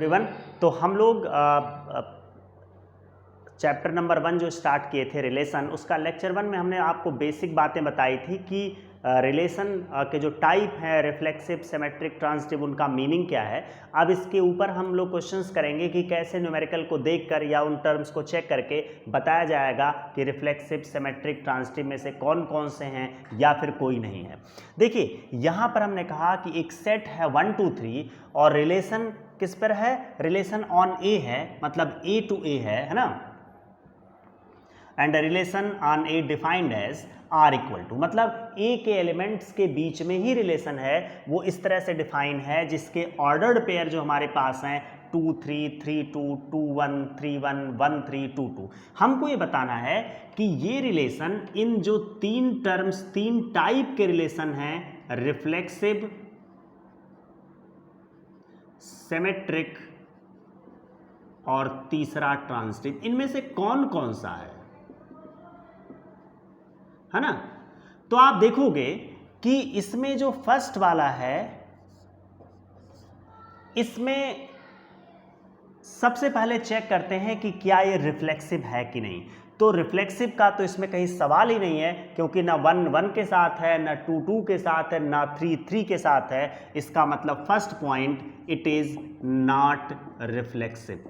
Everyone. तो हम लोग चैप्टर नंबर 1 जो स्टार्ट किए थे रिलेशन, उसका लेक्चर 1 में हमने आपको बेसिक बातें बताई थी कि रिलेशन के जो टाइप हैं रिफ्लेक्सिव, सिमेट्रिक, ट्रांजिटिव, उनका मीनिंग क्या है। अब इसके ऊपर हम लोग क्वेश्चंस करेंगे कि कैसे न्यूमेरिकल को देखकर या उन टर्म्स को चेक करके बताया जाएगा कि रिफ्लेक्सिव, सिमेट्रिक, ट्रांजिटिव में से कौन कौन से हैं या फिर कोई नहीं है। देखिए यहाँ पर हमने कहा कि एक सेट है 1 2 3 और रिलेशन किस पर है, रिलेशन ऑन ए है, मतलब ए टू ए है ना, and relation on A defined as R equal to, मतलब ए के एलिमेंट्स के बीच में ही रिलेशन है, वो इस तरह से डिफाइन है जिसके ऑर्डर्ड पेयर जो हमारे पास हैं 2 3 3 2 2 1 3 1 1 3 2 2। हमको ये बताना है कि ये रिलेशन, इन जो तीन टर्म्स, तीन टाइप के रिलेशन हैं, रिफ्लेक्सिव, सिमेट्रिक और तीसरा ट्रांजिटिव, इनमें से कौन कौन सा है ना। तो आप देखोगे कि इसमें जो फर्स्ट वाला है, इसमें सबसे पहले चेक करते हैं कि क्या ये रिफ्लेक्सिव है कि नहीं। तो रिफ्लेक्सिव का तो इसमें कहीं सवाल ही नहीं है, क्योंकि ना 1 1 के साथ है, ना 2 2 के साथ है, ना 3 3 के साथ है। इसका मतलब first point, it is not reflexive.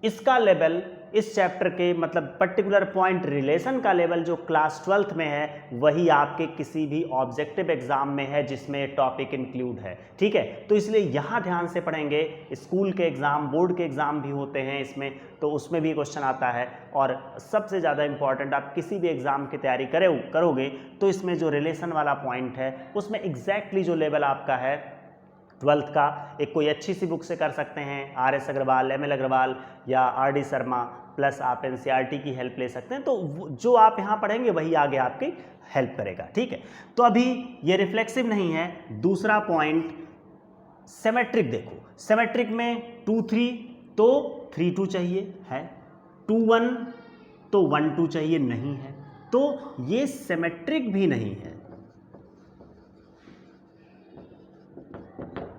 इसका लेवल इस चैप्टर के, मतलब पर्टिकुलर पॉइंट रिलेशन का लेवल जो क्लास 12th में है, वही आपके किसी भी ऑब्जेक्टिव एग्जाम में है जिसमें टॉपिक इंक्लूड है, ठीक है। तो इसलिए यहाँ ध्यान से पढ़ेंगे। स्कूल के एग्जाम, बोर्ड के एग्जाम भी होते हैं इसमें, तो उसमें भी क्वेश्चन आता है। और सबसे ज़्यादा इंपॉर्टेंट, आप किसी भी एग्जाम की तैयारी करोगे तो इसमें जो रिलेशन वाला पॉइंट है, उसमें एग्जैक्टली जो लेवल आपका है 12th का, एक कोई अच्छी सी बुक से कर सकते हैं, RS अग्रवाल, ML अग्रवाल या RD शर्मा, प्लस आप NCERT की हेल्प ले सकते हैं। तो जो आप यहाँ पढ़ेंगे वही आगे आपकी हेल्प करेगा, ठीक है। तो अभी ये रिफ्लेक्सिव नहीं है। दूसरा पॉइंट सिमेट्रिक देखो, सिमेट्रिक में 2 3 तो 3 2 चाहिए है, 2 1 तो 1 2 चाहिए, नहीं है, तो ये सिमेट्रिक भी नहीं है।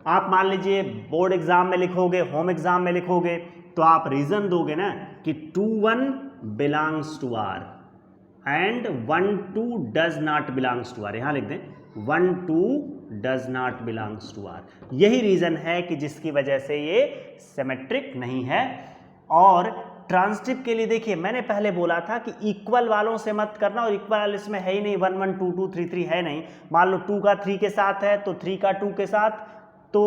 आप मान लीजिए बोर्ड एग्जाम में लिखोगे, होम एग्जाम में लिखोगे, तो आप रीजन दोगे ना कि 2 1 belongs to R and 1 2 does not belongs to R. यहां लिख दें 1 2 does not belongs to R. यही रीजन है कि जिसकी वजह से ये सिमेट्रिक नहीं है। और ट्रांजिटिव के लिए देखिए, मैंने पहले बोला था कि इक्वल वालों से मत करना, और इक्वल इसमें है ही नहीं, 1 1 2 2 3 3 है नहीं। मान लो 2 का 3 के साथ है तो 3 का 2 के साथ, तो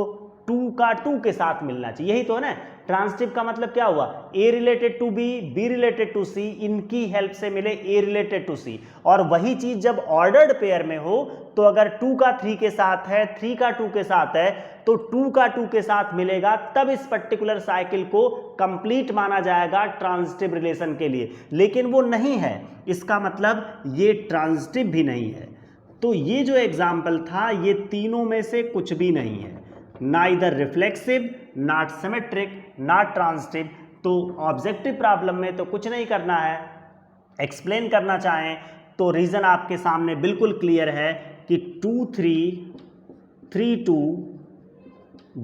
2 का 2 के साथ मिलना चाहिए, यही तो है ना। ट्रांजिटिव का मतलब क्या हुआ, A related to B related to C, इनकी हेल्प से मिले A रिलेटेड टू C। और वही चीज जब ऑर्डर्ड पेयर में हो, तो अगर 2 का 3 के साथ है, 3 का 2 के साथ है, तो 2 का 2 के साथ मिलेगा, तब इस पर्टिकुलर साइकिल को कंप्लीट माना जाएगा ट्रांजिटिव रिलेशन के लिए। लेकिन वो नहीं है, इसका मतलब ये ट्रांजिटिव भी नहीं है। तो ये जो एग्जाम्पल था, ये तीनों में से कुछ भी नहीं है, ना इधर reflexive, not symmetric, not transitive. तो ऑब्जेक्टिव प्रॉब्लम में तो कुछ नहीं करना है। एक्सप्लेन करना चाहें तो रीजन आपके सामने बिल्कुल क्लियर है कि 2 3 3 2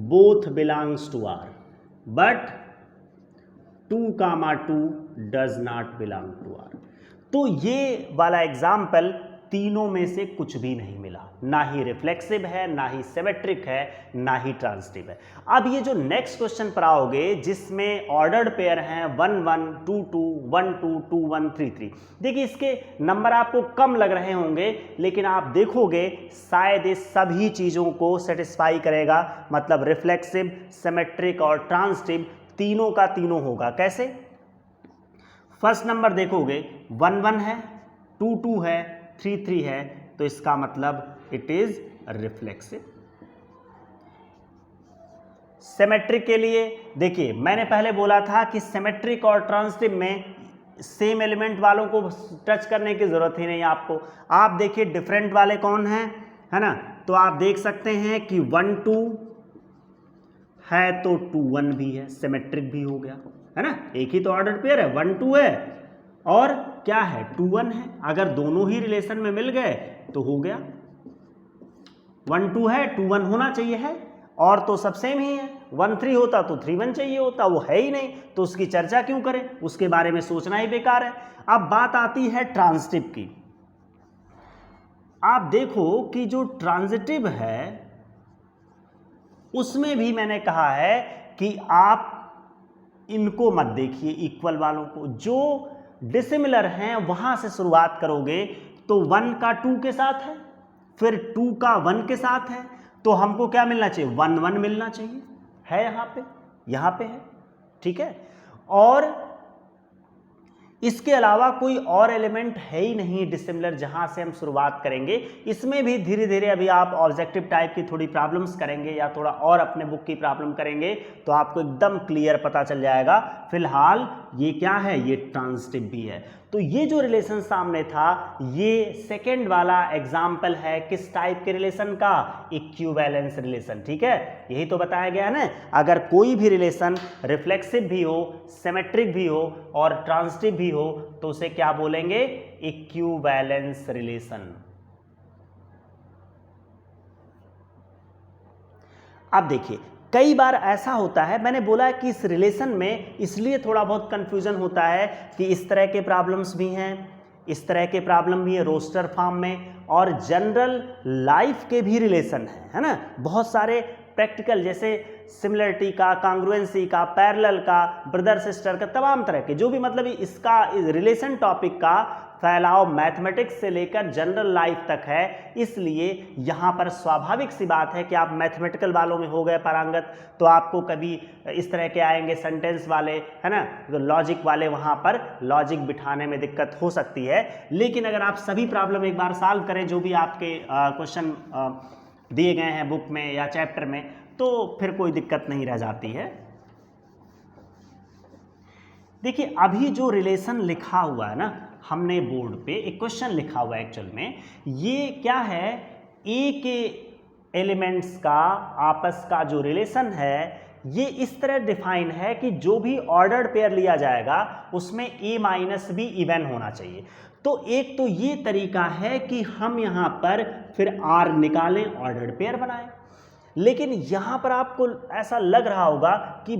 both belongs to R, but 2 2 does not belong to R. तो ये वाला एग्जाम्पल तीनों में से कुछ भी नहीं मिला, ना ही रिफ्लेक्सिव है, ना ही सिमेट्रिक है, ना ही ट्रांजिटिव है। अब ये जो नेक्स्ट क्वेश्चन पर आओगे, जिसमें ऑर्डर्ड पेयर हैं 1 1 2 2 1 2 2 1 3 3, देखिए इसके नंबर आपको कम लग रहे होंगे, लेकिन आप देखोगे शायद ये सभी चीज़ों को सेटिस्फाई करेगा। मतलब रिफ्लेक्सिव, सिमेट्रिक और ट्रांजिटिव तीनों का तीनों होगा। कैसे? फर्स्ट नंबर देखोगे 1 1 है, 2 2 है, 3 3 है, तो इसका मतलब इट इज रिफ्लेक्सिव। सिमेट्रिक के लिए देखिए, मैंने पहले बोला था कि सिमेट्रिक और ट्रांजिटिव में सेम एलिमेंट वालों को टच करने की जरूरत ही नहीं आपको। आप देखिए डिफरेंट वाले कौन हैं, है ना। तो आप देख सकते हैं कि 1 2 है तो 2 1 भी है, सिमेट्रिक भी हो गया, है ना। एक ही तो ऑर्डर पेयर है, 1 2 है और क्या है 2 1 है। अगर दोनों ही रिलेशन में मिल गए तो हो गया। 1 2 है, 2 1 होना चाहिए है, और तो सब सेम ही है। 1 3 होता तो 3 1 चाहिए होता, वो है ही नहीं, तो उसकी चर्चा क्यों करें, उसके बारे में सोचना ही बेकार है। अब बात आती है ट्रांजिटिव की। आप देखो कि जो ट्रांजिटिव है उसमें भी मैंने कहा है कि आप इनको मत देखिए, इक्वल वालों को। जो डिसिमिलर हैं वहां से शुरुआत करोगे तो 1 का 2 के साथ है, फिर 2 का 1 के साथ है, तो हमको क्या मिलना चाहिए, 1 1 मिलना चाहिए, है यहां पे है, ठीक है। और इसके अलावा कोई और एलिमेंट है ही नहीं डिसिमिलर जहां से हम शुरुआत करेंगे। इसमें भी धीरे धीरे अभी आप ऑब्जेक्टिव टाइप की थोड़ी प्रॉब्लम्स करेंगे या थोड़ा और अपने बुक की प्रॉब्लम करेंगे तो आपको एकदम क्लियर पता चल जाएगा। फिलहाल ये क्या है, ये ट्रांजिटिव भी है। तो ये जो रिलेशन सामने था ये सेकेंड वाला एग्जाम्पल है किस टाइप के रिलेशन का, इक्विवेलेंस रिलेशन, ठीक है। यही तो बताया गया है ना, अगर कोई भी रिलेशन रिफ्लेक्सिव भी हो, सिमेट्रिक भी हो और ट्रांजिटिव भी हो तो उसे क्या बोलेंगे, इक्विवेलेंस रिलेशन। अब देखिए कई बार ऐसा होता है, मैंने बोला कि इस रिलेशन में इसलिए थोड़ा बहुत कंफ्यूजन होता है कि इस तरह के प्रॉब्लम्स भी हैं, इस तरह के प्रॉब्लम भी है रोस्टर फॉर्म में, और जनरल लाइफ के भी रिलेशन है ना, बहुत सारे प्रैक्टिकल जैसे सिमिलरिटी का, कांग्रुएंसी का, पैरेलल का, ब्रदर सिस्टर का, तमाम तरह के जो भी मतलब इसका रिलेशन टॉपिक का फैलाव मैथमेटिक्स से लेकर जनरल लाइफ तक है। इसलिए यहाँ पर स्वाभाविक सी बात है कि आप मैथमेटिकल वालों में हो गए पारंगत तो आपको कभी इस तरह के आएंगे सेंटेंस वाले, है ना, तो लॉजिक वाले, वहाँ पर लॉजिक बिठाने में दिक्कत हो सकती है। लेकिन अगर आप सभी प्रॉब्लम एक बार सॉल्व करें जो भी आपके क्वेश्चन दिए गए हैं बुक में या चैप्टर में, तो फिर कोई दिक्कत नहीं रह जाती है। देखिए अभी जो रिलेशन लिखा हुआ है ना, हमने बोर्ड पे एक क्वेश्चन लिखा हुआ है एक्चुअल में, ये क्या है, ए के एलिमेंट्स का आपस का जो रिलेशन है ये इस तरह डिफाइन है कि जो भी ऑर्डर्ड पेयर लिया जाएगा उसमें ए माइनस बी इवन होना चाहिए। तो एक तो ये तरीका है कि हम यहाँ पर फिर आर निकालें, ऑर्डर्ड पेयर बनाएं। लेकिन यहाँ पर आपको ऐसा लग रहा होगा कि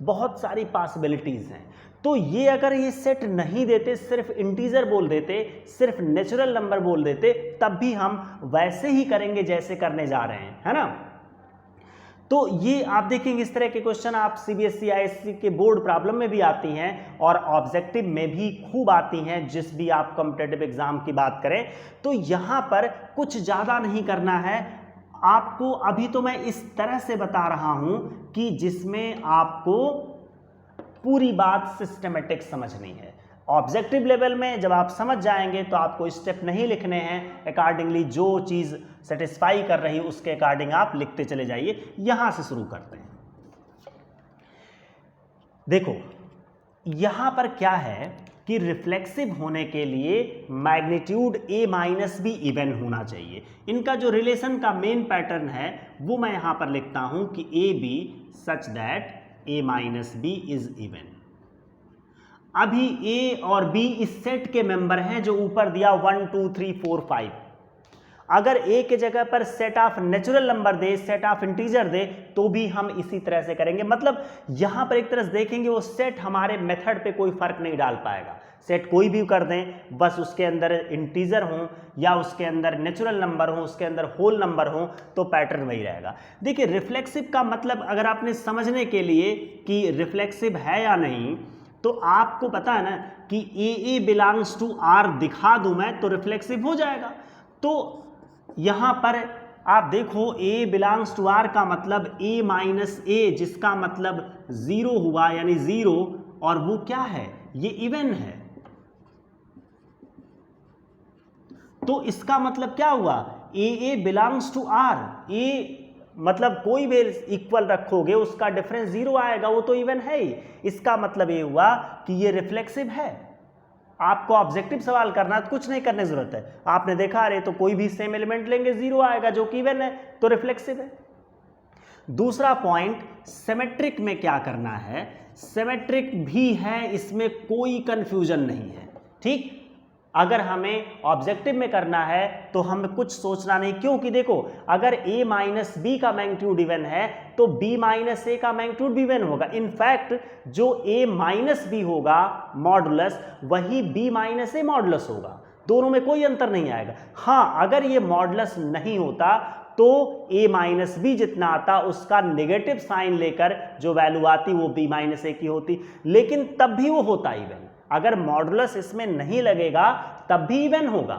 बहुत सारी पॉसिबिलिटीज़ हैं, तो ये अगर ये सेट नहीं देते, सिर्फ इंटीजर बोल देते, सिर्फ नेचुरल नंबर बोल देते, तब भी हम वैसे ही करेंगे जैसे करने जा रहे हैं, है ना। तो ये आप देखेंगे इस तरह के क्वेश्चन आप सीबीएसई आईएससी के बोर्ड प्रॉब्लम में भी आती हैं और ऑब्जेक्टिव में भी खूब आती हैं, जिस भी आप कॉम्पिटिटिव एग्जाम की बात करें। तो यहाँ पर कुछ ज़्यादा नहीं करना है आपको, अभी तो मैं इस तरह से बता रहा हूं कि जिसमें आपको पूरी बात सिस्टमेटिक समझनी है। ऑब्जेक्टिव लेवल में जब आप समझ जाएंगे तो आपको स्टेप नहीं लिखने हैं, अकॉर्डिंगली जो चीज़ सेटिस्फाई कर रही उसके अकॉर्डिंग आप लिखते चले जाइए। यहां से शुरू करते हैं। देखो यहां पर क्या है कि रिफ्लेक्सिव होने के लिए magnitude A minus be even होना चाहिए। इनका जो रिलेशन का मेन पैटर्न है वो मैं यहां पर लिखता हूं कि A B such that A minus B is even. अभी ए और बी इस सेट के मेंबर हैं जो ऊपर दिया 1 2 3 4 5। अगर ए के जगह पर सेट ऑफ नेचुरल नंबर दे, सेट ऑफ इंटीजर दे, तो भी हम इसी तरह से करेंगे। मतलब यहां पर एक तरह से देखेंगे वो सेट हमारे मेथड पे कोई फर्क नहीं डाल पाएगा। सेट कोई भी कर दें, बस उसके अंदर इंटीजर हो या उसके अंदर नेचुरल नंबर हो, उसके अंदर होल नंबर हो, तो पैटर्न वही रहेगा। देखिए रिफ्लेक्सिव का मतलब अगर आपने समझने के लिए कि रिफ्लेक्सिव है या नहीं, तो आपको पता है ना कि ए बिलोंग्स टू आर दिखा दूं मैं तो रिफ्लेक्सिव हो जाएगा। तो यहां पर आप देखो ए बिलोंग्स टू आर का मतलब ए माइनस ए, जिसका मतलब 0 हुआ, यानी 0, और वो क्या है, ये इवन है। तो इसका मतलब क्या हुआ, ए बिलोंग्स टू आर, ए मतलब कोई भी इक्वल रखोगे उसका डिफरेंस 0 आएगा, वो तो इवन है ही। इसका मतलब ये हुआ कि ये रिफ्लेक्सिव है। आपको ऑब्जेक्टिव सवाल करना तो कुछ नहीं करने की जरूरत है, आपने देखा अरे तो कोई भी सेम एलिमेंट लेंगे 0 आएगा जो कि इवन है, तो रिफ्लेक्सिव है। दूसरा पॉइंट, सिमेट्रिक में क्या करना है, सिमेट्रिक भी है, इसमें कोई कंफ्यूजन नहीं है, ठीक। अगर हमें ऑब्जेक्टिव में करना है तो हमें कुछ सोचना नहीं, क्योंकि देखो अगर a माइनस बी का मैग्नीट्यूड इवन है तो b माइनस ए का मैग्नीट्यूड भी इवन होगा। इनफैक्ट जो a माइनस बी होगा मॉडुलस वही b माइनस ए मॉडुलस होगा, दोनों में कोई अंतर नहीं आएगा। हाँ, अगर ये मॉडुलस नहीं होता तो a माइनस बी जितना आता उसका नेगेटिव साइन लेकर जो वैल्यू आती वो b माइनस ए की होती, लेकिन तब भी वो होता इवन। अगर मॉडुलस इसमें नहीं लगेगा तब भी इवन होगा,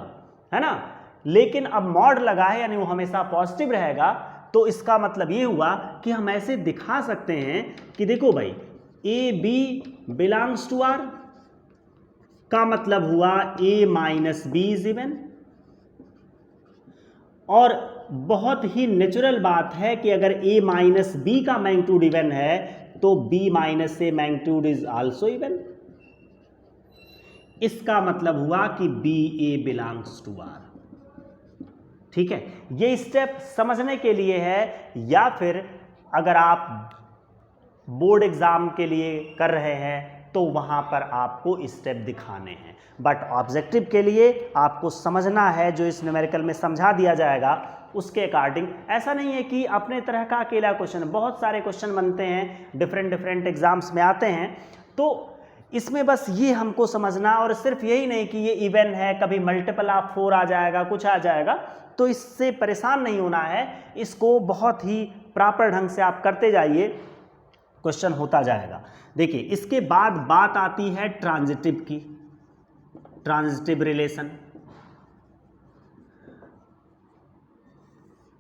है ना। लेकिन अब मॉड लगा है यानी वो हमेशा पॉजिटिव रहेगा, तो इसका मतलब ये हुआ कि हम ऐसे दिखा सकते हैं कि देखो भाई A B belongs to R का मतलब हुआ a minus B is even. और बहुत ही नेचुरल बात है कि अगर a माइनस बी का मैग्नीट्यूड इवन है तो b minus A magnitude is also even. इसका मतलब हुआ कि B A belongs to R. ठीक है, ये स्टेप समझने के लिए है, या फिर अगर आप बोर्ड एग्जाम के लिए कर रहे हैं तो वहां पर आपको स्टेप दिखाने हैं। बट ऑब्जेक्टिव के लिए आपको समझना है, जो इस न्यूमेरिकल में समझा दिया जाएगा उसके अकॉर्डिंग। ऐसा नहीं है कि अपने तरह का अकेला क्वेश्चन, बहुत सारे क्वेश्चन बनते हैं, डिफरेंट एग्जाम्स में आते हैं, तो इसमें बस ये हमको समझना। और सिर्फ यही नहीं कि ये इवन है, कभी मल्टीपल ऑफ 4 आ जाएगा, कुछ आ जाएगा, तो इससे परेशान नहीं होना है। इसको बहुत ही प्रॉपर ढंग से आप करते जाइए, क्वेश्चन होता जाएगा। देखिए इसके बाद बात आती है ट्रांजिटिव की, ट्रांजिटिव रिलेशन।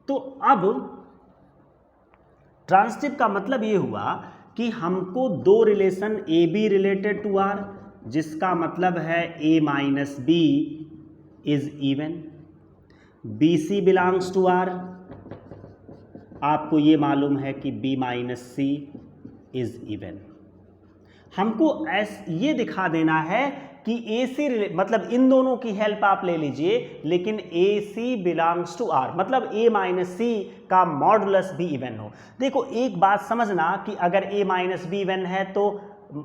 तो अब ट्रांजिटिव का मतलब ये हुआ कि हमको दो relation A B related to R, जिसका मतलब है a minus B is even, B C belongs to R, आपको ये मालूम है कि b minus C is even. हमको ये दिखा देना है कि ए सी मतलब इन दोनों की हेल्प आप ले लीजिए, लेकिन ए सी बिलोंग्स टू आर मतलब a माइनस सी का मॉडुलस भी इवन हो। देखो एक बात समझना कि अगर a माइनस बी इवन है तो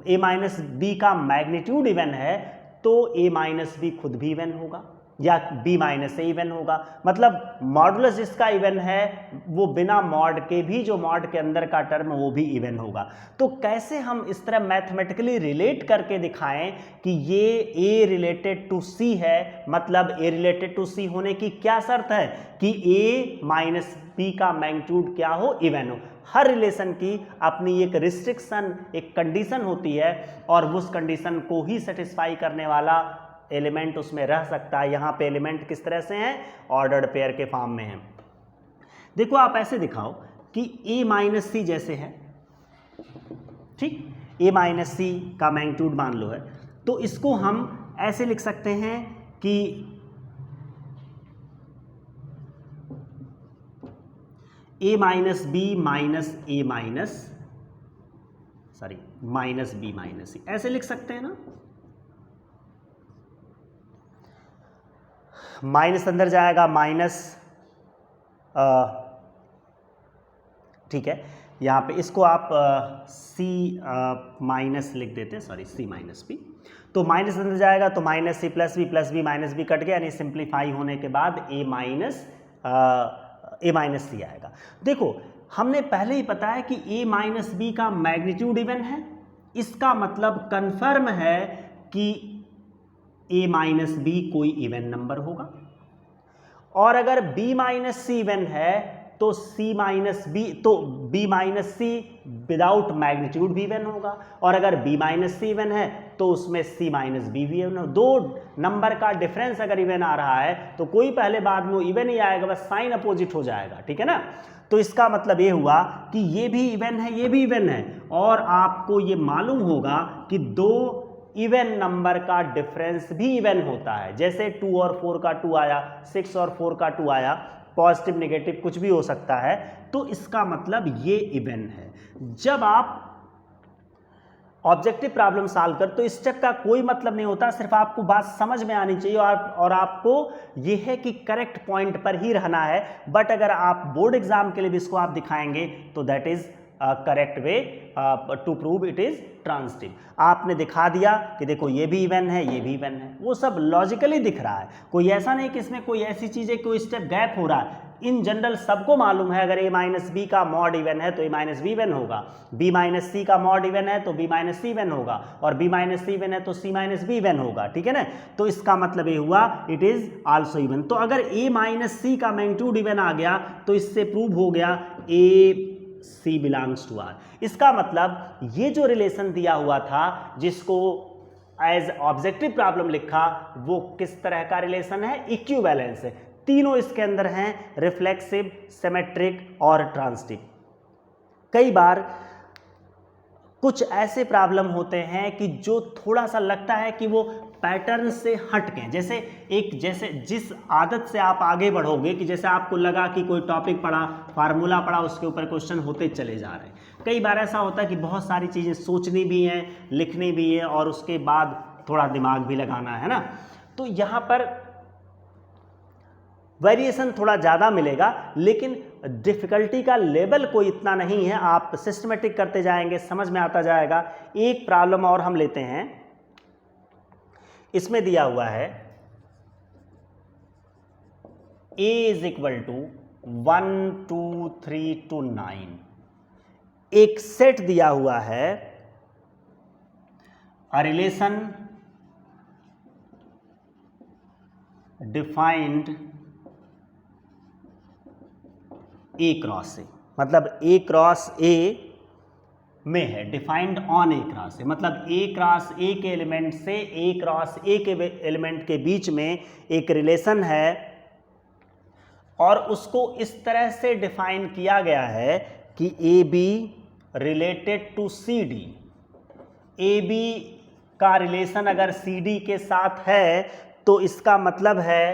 a माइनस बी का मैग्नीट्यूड इवन है तो a माइनस बी खुद भी इवन होगा या b माइनस ए इवन होगा। मतलब मॉडुलस जिसका इवन है वो बिना मॉड के भी, जो मॉड के अंदर का टर्म वो भी इवन होगा। तो कैसे हम इस तरह मैथमेटिकली रिलेट करके दिखाएं कि ये a रिलेटेड टू c है, मतलब a रिलेटेड टू c होने की क्या शर्त है कि a माइनस b का मैग्नीट्यूड क्या हो, इवन हो। हर रिलेशन की अपनी एक रिस्ट्रिक्शन, एक कंडीशन होती है, और उस कंडीशन को ही सेटिस्फाई करने वाला एलिमेंट उसमें रह सकता है। यहाँ पे एलिमेंट किस तरह से हैं, ऑर्डर्ड पेयर के फॉर्म में हैं। देखो आप ऐसे दिखाओ कि a माइनस सी जैसे है, ठीक, a माइनस सी का मैग्नीट्यूड मान लो है, तो इसको हम ऐसे लिख सकते हैं कि a minus b minus a minus b minus c, ऐसे लिख सकते हैं ना। माइनस अंदर जाएगा माइनस, ठीक है, यहाँ पे इसको आप सी माइनस लिख देते हैं, सॉरी सी माइनस बी। तो माइनस अंदर जाएगा तो minus C plus B minus B cut गया, यानी सिंप्लीफाई होने के बाद ए माइनस सी आएगा। देखो हमने पहले ही बताया कि ए माइनस बी का मैग्नीट्यूड इवन है, इसका मतलब कंफर्म है कि a माइनस बी कोई इवन नंबर होगा। और अगर b माइनस सी इवन है तो b माइनस सी विदाउट मैग्नीट्यूड भी इवन होगा, और अगर b माइनस सी इवन है तो उसमें c माइनस बी भी इवन हो। दो नंबर का डिफरेंस अगर इवन आ रहा है तो कोई पहले बाद में इवन ही आएगा, बस साइन अपोजिट हो जाएगा, ठीक है ना। तो इसका मतलब ये हुआ कि ये भी इवन है, ये भी इवन है, और आपको ये मालूम होगा कि दो इवन नंबर का डिफरेंस भी इवन होता है। जैसे 2 और 4 का 2 आया, 6 और 4 का 2 आया, पॉजिटिव नेगेटिव कुछ भी हो सकता है, तो इसका मतलब ये इवन है। जब आप ऑब्जेक्टिव प्रॉब्लम सॉल्व कर तो इस स्टेप का कोई मतलब नहीं होता, सिर्फ आपको बात समझ में आनी चाहिए और आपको ये है कि करेक्ट पॉइंट पर ही रहना है। बट अगर आप बोर्ड एग्जाम के लिए भी इसको आप दिखाएंगे तो that is correct way to prove it is transitive. आपने दिखा दिया कि देखो ये भी इवन है, ये भी इवन है, वो सब लॉजिकली दिख रहा है, कोई ऐसा नहीं कि इसमें कोई ऐसी चीज़ है कोई स्टेप गैप हो रहा है। इन जनरल सबको मालूम है अगर a माइनस बी का मॉड इवन है तो a माइनस बी इवन होगा, b माइनस सी का मॉड इवन है तो b माइनस सी इवन होगा, और b माइनस सी इवन है तो c माइनस बी इवन होगा, ठीक है ना। तो इसका मतलब ये हुआ इट इज आल्सो इवन। तो अगर a माइनस सी का मैग्नीट्यूड इवन आ गया तो इससे प्रूव हो गया a C belongs to R। इसका मतलब ये जो रिलेशन दिया हुआ था जिसको एज ऑब्जेक्टिव प्रॉब्लम लिखा वो किस तरह का रिलेशन है, इक्विवेलेंस है। तीनों इसके अंदर हैं, रिफ्लेक्सिव, सिमेट्रिक और ट्रांजिटिव। कई बार कुछ ऐसे प्रॉब्लम होते हैं कि जो थोड़ा सा लगता है कि वो पैटर्न से हट गए, जैसे जिस आदत से आप आगे बढ़ोगे कि जैसे आपको लगा कि कोई टॉपिक पढ़ा, फार्मूला पढ़ा, उसके ऊपर क्वेश्चन होते चले जा रहे हैं। कई बार ऐसा होता है कि बहुत सारी चीज़ें सोचनी भी हैं, लिखनी भी है और उसके बाद थोड़ा दिमाग भी लगाना है ना। तो यहाँ पर वेरिएशन थोड़ा ज़्यादा मिलेगा लेकिन डिफ़िकल्टी का लेवल कोई इतना नहीं है। आप सिस्टमेटिक करते जाएंगे, समझ में आता जाएगा। एक प्रॉब्लम और हम लेते हैं, इसमें दिया हुआ है a is equal to 1 2 3 to 9। एक सेट दिया हुआ है, a relation defined A cross ए, मतलब ए क्रॉस ए में है, डिफाइंड ऑन ए क्रॉस ए, मतलब ए क्रॉस ए के एलिमेंट से ए क्रॉस ए के एलिमेंट के बीच में एक रिलेशन है और उसको इस तरह से डिफाइन किया गया है कि A B related to C D. A B का रिलेशन अगर सी डी के साथ है तो इसका मतलब है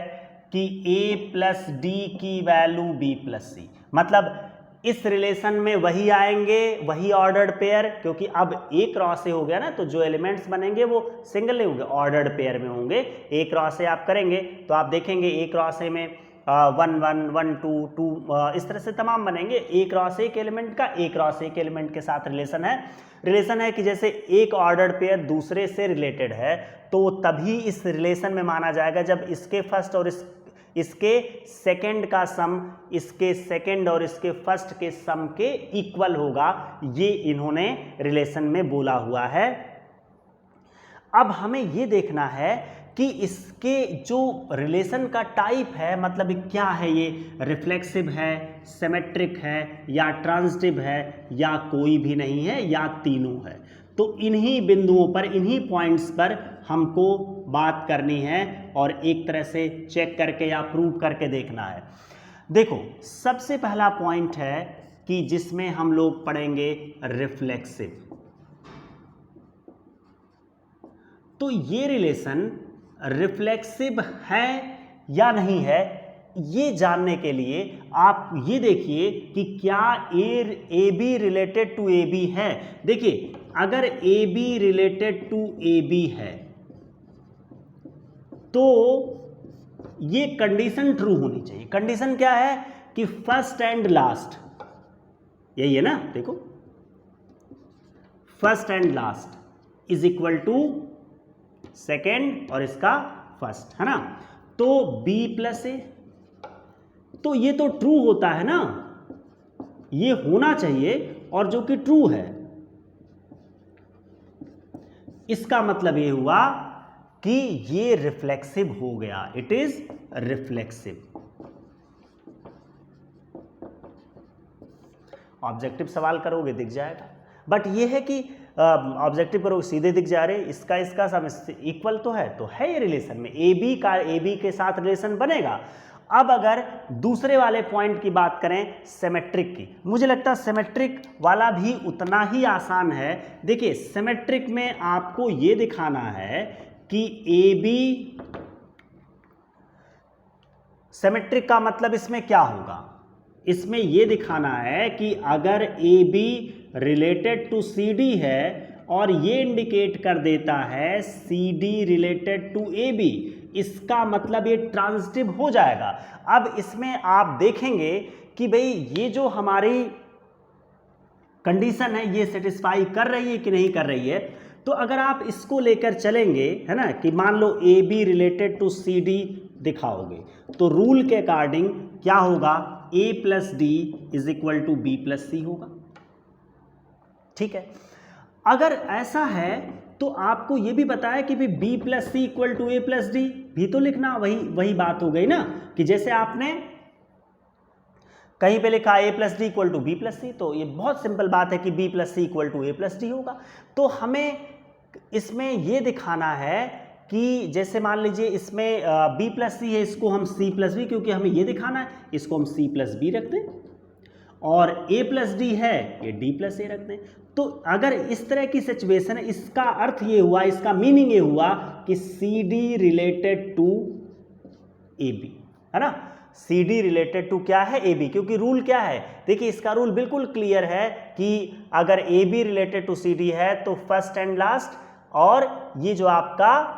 कि a प्लस डी की वैल्यू b प्लस सी, मतलब इस रिलेशन में वही आएंगे, वही ऑर्डर्ड पेयर, क्योंकि अब a क्रॉस ए हो गया ना तो जो एलिमेंट्स बनेंगे वो सिंगल नहीं होंगे, ऑर्डर्ड पेयर में होंगे। a क्रॉस ए आप करेंगे तो आप देखेंगे a क्रॉस ए में 1 1 1 2 2 इस तरह से तमाम बनेंगे। a क्रॉस ए के एलिमेंट का a क्रॉस ए के एलिमेंट के साथ रिलेशन है कि जैसे एक ऑर्डर्ड पेयर दूसरे से रिलेटेड है तो तभी इस रिलेशन में माना जाएगा जब इसके फर्स्ट और इसके सेकंड का सम इसके सेकंड और इसके फर्स्ट के सम के इक्वल होगा। ये इन्होंने रिलेशन में बोला हुआ है। अब हमें ये देखना है कि इसके जो रिलेशन का टाइप है, मतलब क्या है, ये रिफ्लेक्सिव है, सिमेट्रिक है या ट्रांजिटिव है या कोई भी नहीं है या तीनों है। तो इन्हीं बिंदुओं पर, इन्हीं पॉइंट्स पर हमको बात करनी है और एक तरह से चेक करके या प्रूव करके देखना है। देखो, सबसे पहला पॉइंट है कि जिसमें हम लोग पढ़ेंगे रिफ्लेक्सिव। तो ये रिलेशन रिफ्लेक्सिव है या नहीं है, ये जानने के लिए आप ये देखिए कि क्या A B related to A B है। देखिए, अगर A B related to A B है तो ये कंडीशन ट्रू होनी चाहिए। कंडीशन क्या है कि फर्स्ट एंड लास्ट, यही है ना, देखो, first and last is equal to second और इसका फर्स्ट, है ना। तो b प्लस ए, तो ये तो ट्रू होता है ना, ये होना चाहिए और जो कि ट्रू है। इसका मतलब ये हुआ कि ये रिफ्लेक्सिव हो गया, इट इज रिफ्लेक्सिव। ऑब्जेक्टिव सवाल करोगे दिख जाएगा, बट ये है कि ऑब्जेक्टिव करोगे सीधे दिख जा रहे, इसका सम इक्वल तो है ये रिलेशन में, ए बी के साथ रिलेशन बनेगा। अब अगर दूसरे वाले पॉइंट की बात करें सिमेट्रिक की, मुझे लगता है सिमेट्रिक वाला भी उतना ही आसान है। देखिए, सिमेट्रिक में आपको ये दिखाना है कि ए बी, सिमेट्रिक का मतलब इसमें क्या होगा, इसमें ये दिखाना है कि अगर A B related to C D है और ये इंडिकेट कर देता है C D related to A B, इसका मतलब ये ट्रांजिटिव हो जाएगा। अब इसमें आप देखेंगे कि भाई ये जो हमारी कंडीशन है ये सेटिस्फाई कर रही है कि नहीं कर रही है। तो अगर आप इसको लेकर चलेंगे, है ना, कि मान लो a B related to C d दिखाओगे, तो रूल के अकॉर्डिंग क्या होगा, a plus d is equal to b plus c होगा। ठीक है, अगर ऐसा है तो आपको यह भी बताया कि B plus C equal to A plus D भी तो लिखना, वही बात हो गई ना, कि जैसे आपने कहीं पे लिखा a plus D equal to b plus c, तो ये बहुत सिंपल बात है कि B plus C equal to A plus d होगा। तो हमें इसमें ये दिखाना है कि जैसे मान लीजिए इसमें बी प्लस सी है, इसको हम सी प्लस बी, क्योंकि हमें ये दिखाना है, इसको हम सी प्लस बी रख दें, और ए प्लस डी है ये डी प्लस ए रख दें। तो अगर इस तरह की सिचुएशन है, इसका अर्थ ये हुआ, इसका मीनिंग ये हुआ कि C D related to A B, है ना, सी डी रिलेटेड टू क्या है, ए बी, क्योंकि रूल क्या है, देखिए इसका रूल बिल्कुल क्लियर है कि अगर A B related to C D है तो फर्स्ट एंड लास्ट, और ये जो आपका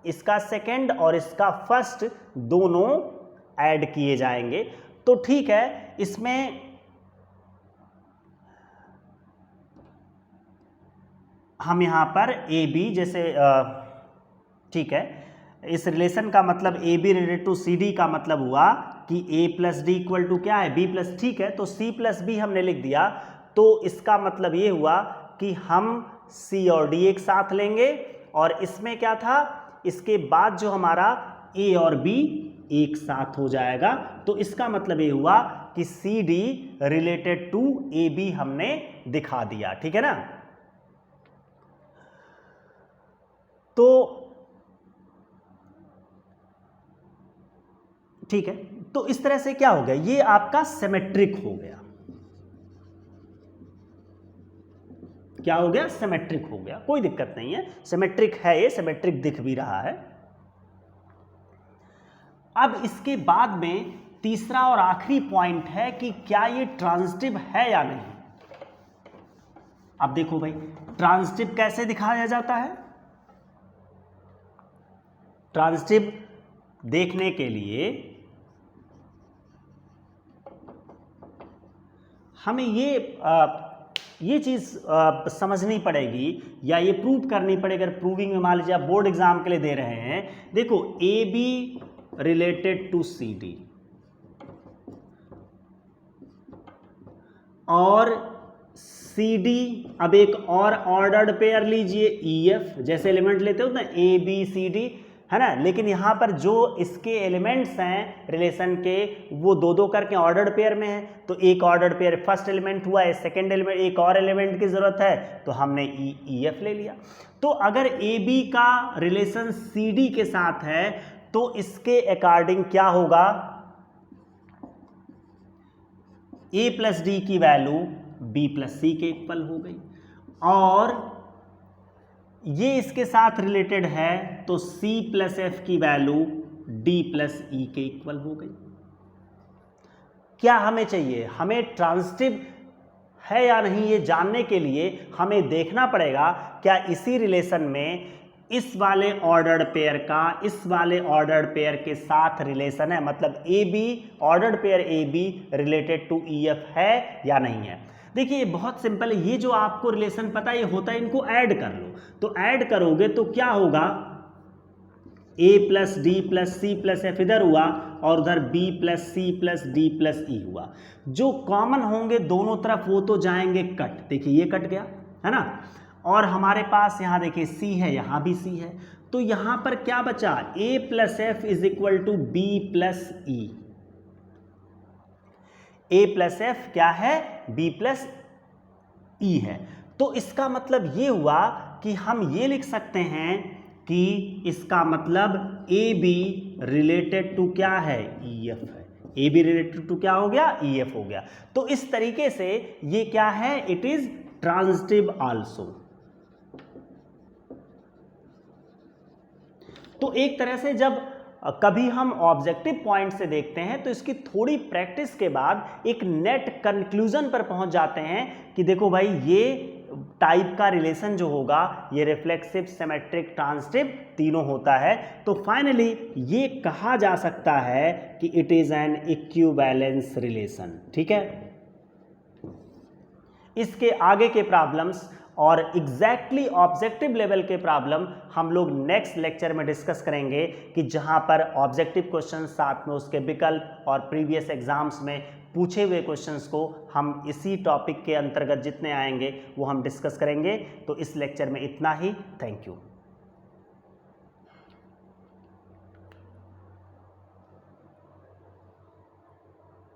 इसका सेकंड और इसका फर्स्ट दोनों ऐड किए जाएंगे। तो ठीक है, इसमें हम यहां पर ए बी जैसे ठीक है, इस रिलेशन का मतलब A B related to C D का मतलब हुआ कि A plus D equal to क्या है, बी प्लस, ठीक है, तो सी प्लस बी हमने लिख दिया। तो इसका मतलब ये हुआ कि हम सी और डी एक साथ लेंगे, और इसमें क्या था, इसके बाद जो हमारा ए और बी एक साथ हो जाएगा। तो इसका मतलब ये हुआ कि C D related to A B हमने दिखा दिया। ठीक है ना, तो ठीक है, तो इस तरह से क्या हो गया, ये आपका सिमेट्रिक हो गया। क्या हो गया, सिमेट्रिक हो गया, कोई दिक्कत नहीं है, सिमेट्रिक है, ये सिमेट्रिक दिख भी रहा है। अब इसके बाद में तीसरा और आखिरी पॉइंट है कि क्या ये ट्रांजिटिव है या नहीं। अब देखो भाई, ट्रांजिटिव कैसे दिखाया जाता है, ट्रांजिटिव देखने के लिए हमें ये चीज़ समझनी पड़ेगी या ये प्रूव करनी पड़ेगी। अगर प्रूविंग में मान लीजिए आप बोर्ड एग्जाम के लिए दे रहे हैं, देखो A B related to C D और सी डी, अब एक और ऑर्डर्ड पेयर लीजिए ई एफ, जैसे एलिमेंट लेते हो ना ए बी सी डी, है ना, लेकिन यहाँ पर जो इसके एलिमेंट्स हैं रिलेशन के वो दो दो करके ऑर्डर्ड पेयर में है। तो एक ऑर्डर्ड पेयर फर्स्ट एलिमेंट हुआ है, सेकंड एलिमेंट, एक और एलिमेंट की जरूरत है, तो हमने ई एफ ले लिया। तो अगर ए बी का रिलेशन सी डी के साथ है तो इसके अकॉर्डिंग क्या होगा, ए प्लस डी की वैल्यू बी प्लस सी के इक्वल हो गई, और ये इसके साथ रिलेटेड है तो C प्लस एफ की वैल्यू D प्लस ई के इक्वल हो गई। क्या हमें चाहिए, हमें ट्रांजिटिव है या नहीं ये जानने के लिए हमें देखना पड़ेगा क्या इसी रिलेशन में इस वाले ऑर्डर्ड पेयर का इस वाले ऑर्डर्ड पेयर के साथ रिलेशन है, मतलब A B ordered pair A B related to E F है या नहीं है। देखिए बहुत सिंपल है, ये जो आपको रिलेशन पता है ये होता है, इनको ऐड कर लो, तो ऐड करोगे तो क्या होगा, a plus d plus c plus f इधर हुआ और उधर b plus c plus d plus e हुआ। जो कॉमन होंगे दोनों तरफ वो तो जाएंगे कट, देखिए ये कट गया, है ना, और हमारे पास यहाँ देखिए सी है, यहाँ भी सी है, तो यहाँ पर क्या बचा, a plus f is equal to b plus e. A plus f क्या है, बी प्लस ई है। तो इसका मतलब ये हुआ कि हम ये लिख सकते हैं कि इसका मतलब ए बी रिलेटेड टू क्या है, ई एफ है। ए बी रिलेटेड टू क्या हो गया, ई एफ हो गया। तो इस तरीके से ये क्या है, इट इज ट्रांजिटिव आल्सो। तो एक तरह से जब कभी हम ऑब्जेक्टिव पॉइंट से देखते हैं तो इसकी थोड़ी प्रैक्टिस के बाद एक नेट कंक्लूजन पर पहुंच जाते हैं कि देखो भाई ये टाइप का रिलेशन जो होगा ये रिफ्लेक्सिव, सिमेट्रिक, ट्रांजिटिव तीनों होता है। तो फाइनली ये कहा जा सकता है कि it is an equivalence relation. ठीक है, इसके आगे के प्रॉब्लम्स और एग्जैक्टली ऑब्जेक्टिव लेवल के प्रॉब्लम हम लोग नेक्स्ट लेक्चर में डिस्कस करेंगे, कि जहां पर ऑब्जेक्टिव क्वेश्चन साथ में उसके विकल्प और प्रीवियस एग्जाम्स में पूछे हुए क्वेश्चंस को हम इसी टॉपिक के अंतर्गत जितने आएंगे वो हम डिस्कस करेंगे। तो इस लेक्चर में इतना ही। Thank you.